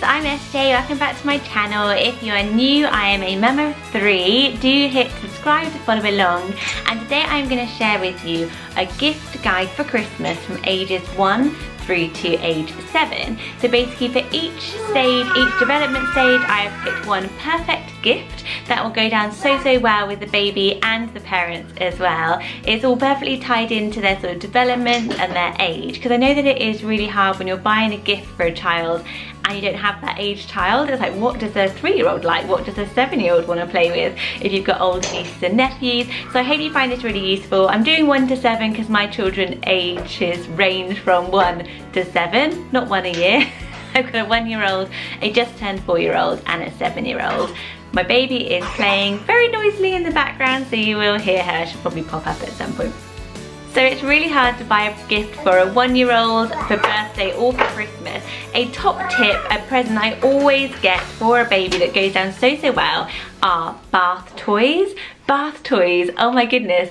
I'm SJ, welcome back to my channel. If you are new, I am a mum of 3. Do hit subscribe to follow along. And today I'm going to share with you a gift guide for Christmas from ages 1 through to age 7. So basically for each stage, each development stage, I have picked one perfect gift that will go down so well with the baby and the parents as well. It's all perfectly tied into their sort of development and their age, because I know that it is really hard when you're buying a gift for a child and you don't have that age child. It's like, what does a 3-year-old like? What does a 7-year-old want to play with if you've got older nieces and nephews? So I hope you find this really useful. I'm doing 1 to 7 because my children ages range from 1 to 7, not 1 a year. I've got a 1-year-old, a just turned 4-year-old and a 7-year-old. My baby is playing very noisily in the background, so you will hear her. She'll probably pop up at some point. So it's really hard to buy a gift for a 1-year-old, for birthday or for Christmas. A top tip, a present I always get for a baby that goes down so well are bath toys. Bath toys, oh my goodness.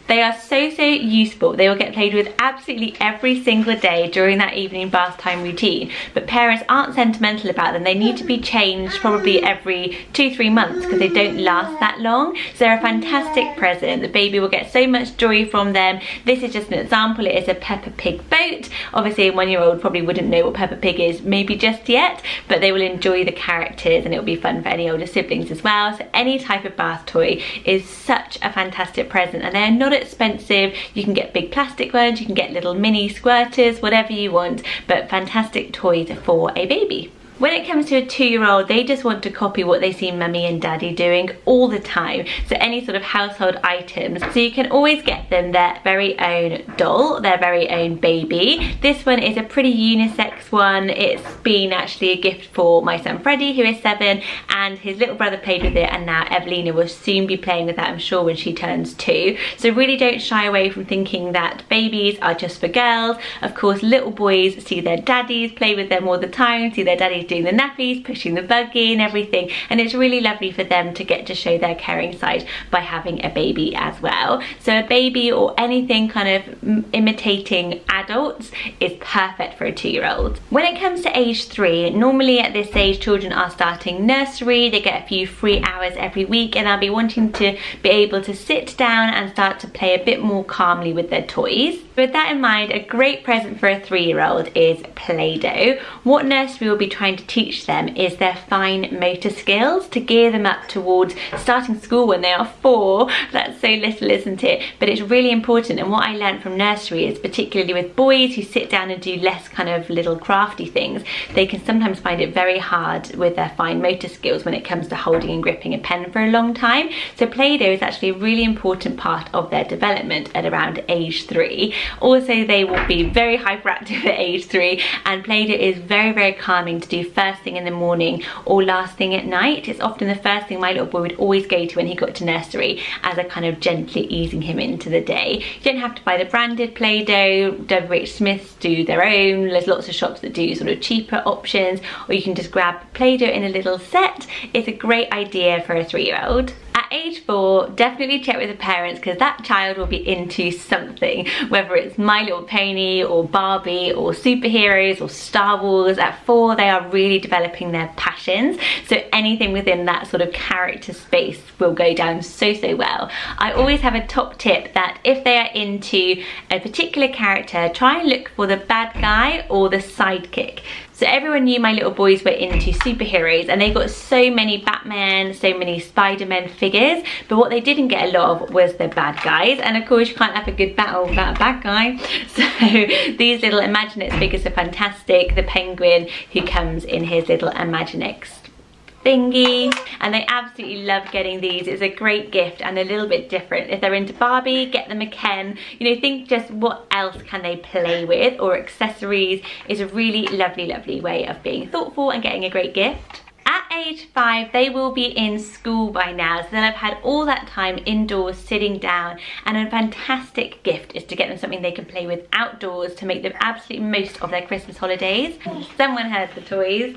They are so useful. They will get played with absolutely every single day during that evening bath time routine. But parents aren't sentimental about them. They need to be changed probably every 2-3 months because they don't last that long. So they're a fantastic present. The baby will get so much joy from them. This is just an example. It is a Peppa Pig boat. Obviously a 1-year-old probably wouldn't know what Peppa Pig is maybe just yet, but they will enjoy the characters and it'll be fun for any older siblings as well. So any type of bath toy is such a fantastic present, and they're not expensive. You can get big plastic ones, you can get little mini squirters, whatever you want, but fantastic toys for a baby. When it comes to a 2-year-old, they just want to copy what they see mummy and daddy doing all the time. So any sort of household items. So you can always get them their very own doll, their very own baby. This one is a pretty unisex one. It's been actually a gift for my son Freddie, who is 7, and his little brother played with it, and now Evelina will soon be playing with that, I'm sure, when she turns 2. So really don't shy away from thinking that babies are just for girls. Of course, little boys see their daddies play with them all the time, see their daddies doing the nappies, pushing the buggy and everything, and it's really lovely for them to get to show their caring side by having a baby as well. So a baby or anything kind of imitating adults is perfect for a 2-year-old. When it comes to age 3, normally at this age children are starting nursery. They get a few free hours every week and they'll be wanting to be able to sit down and start to play a bit more calmly with their toys. With that in mind, a great present for a 3-year-old is Play-Doh. What nursery will be trying to teach them is their fine motor skills to gear them up towards starting school when they are 4. That's so little, isn't it? But it's really important, and what I learned from nursery is particularly with boys who sit down and do less kind of little crafty things, they can sometimes find it very hard with their fine motor skills when it comes to holding and gripping a pen for a long time. So Play-Doh is actually a really important part of their development at around age 3. Also, they will be very hyperactive at age 3, and Play-Doh is very calming to do first thing in the morning or last thing at night. It's often the first thing my little boy would always go to when he got to nursery, as a kind of gently easing him into the day. You don't have to buy the branded Play-Doh. WH Smiths do their own. There's lots of shops that do sort of cheaper options, or you can just grab Play-Doh in a little set. It's a great idea for a 3-year-old. At age 4, definitely check with the parents, because that child will be into something, whether it's My Little Pony or Barbie or superheroes or Star Wars. At 4, they are really developing their passions, so anything within that sort of character space will go down so well. I always have a top tip that if they are into a particular character, try and look for the bad guy or the sidekick. So everyone knew my little boys were into superheroes, and they got so many Batman, so many Spider-Man figures, but what they didn't get a lot of was the bad guys. And of course you can't have a good battle without a bad guy. So these little Imaginext figures are fantastic. The penguin who comes in his little Imaginext thingy, and they absolutely love getting these. It's a great gift and a little bit different. If they're into Barbie, get them a Ken. You know, think just what else can they play with, or accessories is a really lovely way of being thoughtful and getting a great gift. At age 5, they will be in school by now, so they'll have had all that time indoors sitting down, and a fantastic gift is to get them something they can play with outdoors to make the absolute most of their Christmas holidays. Someone heard the toys.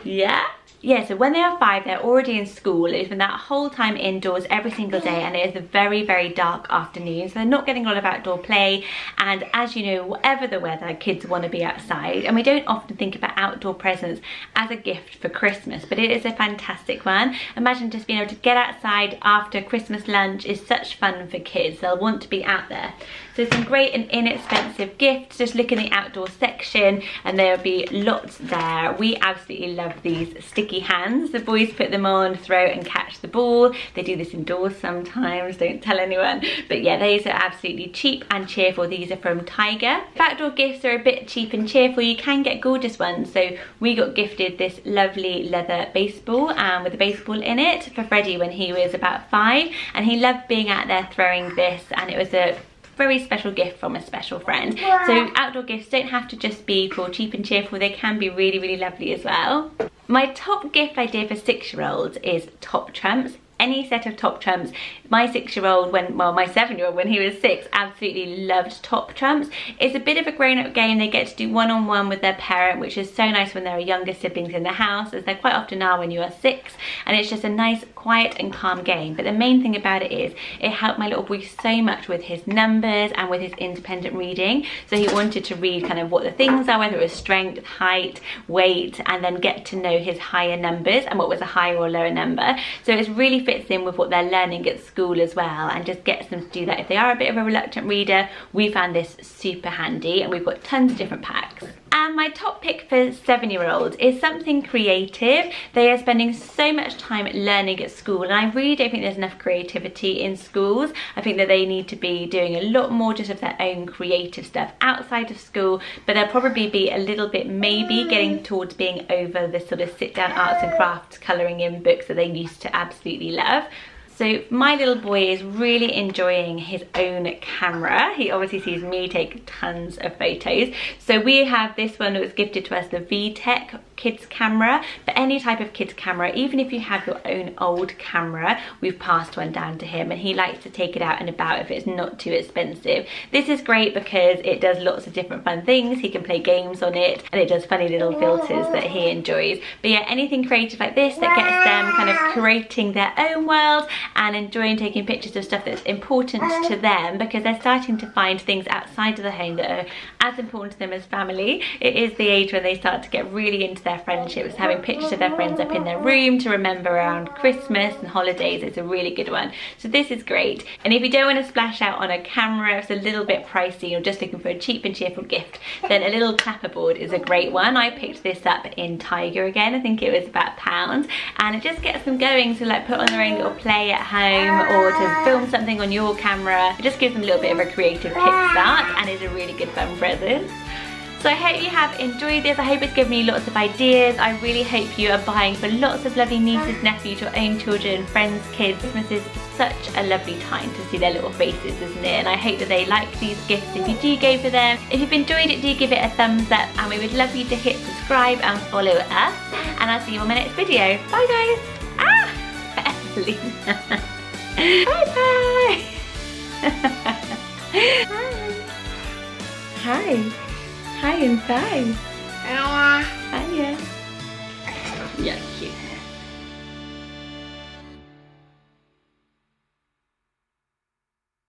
Yeah? Yeah, so when they are 5, they're already in school. They spend that whole time indoors every single day, and it is a very, very dark afternoon, so they're not getting a lot of outdoor play. And as you know, whatever the weather, kids want to be outside, and we don't often think about outdoor presents as a gift for Christmas, but it is a fantastic one. Imagine just being able to get outside after Christmas lunch is such fun for kids. They'll want to be out there. So some great and inexpensive gifts. Just look in the outdoor section and there'll be lots there. We absolutely love these sticky hands. The boys put them on, throw and catch the ball. They do this indoors sometimes, don't tell anyone. But yeah, these are absolutely cheap and cheerful. These are from Tiger. If outdoor gifts are a bit cheap and cheerful, you can get gorgeous ones. So we got gifted this lovely leather baseball with a baseball in it for Freddie when he was about 5. And he loved being out there throwing this, and it was a very special gift from a special friend. So outdoor gifts don't have to just be for cheap and cheerful, they can be really, really lovely as well. My top gift idea for 6-year-olds is top trumps. Any set of top trumps. My 6-year-old, my 7-year-old when he was 6, absolutely loved top trumps. It's a bit of a grown-up game. They get to do one-on-one with their parent, which is so nice when there are younger siblings in the house, as there quite often are when you are 6, and it's just a nice, quiet and calm game. But the main thing about it is it helped my little boy so much with his numbers and with his independent reading. So he wanted to read kind of what the things are, whether it was strength, height, weight, and then get to know his higher numbers and what was a higher or lower number. So it's really fits in with what they're learning at school as well, and just gets them to do that. If they are a bit of a reluctant reader, we found this super handy, and we've got tons of different packs. And my top pick for 7-year-olds is something creative. They are spending so much time learning at school, and I really don't think there's enough creativity in schools. I think that they need to be doing a lot more just of their own creative stuff outside of school, but they'll probably be a little bit maybe getting towards being over the sort of sit down arts and crafts colouring in books that they used to absolutely love. So my little boy is really enjoying his own camera. He obviously sees me take tons of photos. So we have this one that was gifted to us, the VTech kids camera. But any type of kids camera, even if you have your own old camera, we've passed one down to him, and he likes to take it out and about if it's not too expensive. This is great because it does lots of different fun things. He can play games on it, and it does funny little filters that he enjoys. But yeah, anything creative like this that gets them kind of creating their own world and enjoying taking pictures of stuff that's important to them, because they're starting to find things outside of the home that are as important to them as family. It is the age when they start to get really into their friendships, having pictures of their friends up in their room to remember around Christmas and holidays. It's a really good one. So this is great. And if you don't want to splash out on a camera, if it's a little bit pricey, or just looking for a cheap and cheerful gift, then a little clapperboard is a great one. I picked this up in Tiger again. I think it was about £1, and it just gets them going to like put on their own little play at home, or to film something on your camera. It just gives them a little bit of a creative kickstart, and is a really good fun present. So I hope you have enjoyed this. I hope it's given you lots of ideas. I really hope you are buying for lots of lovely nieces, nephews, your own children, friends, kids. Christmas is such a lovely time to see their little faces, isn't it? And I hope that they like these gifts if you do go for them. If you've enjoyed it, do give it a thumbs up, and we would love you to hit subscribe and follow us. And I'll see you on my next video. Bye guys. Ah! Evelina. Bye bye. Hi. Hi inside. Hiya. Yeah, cute.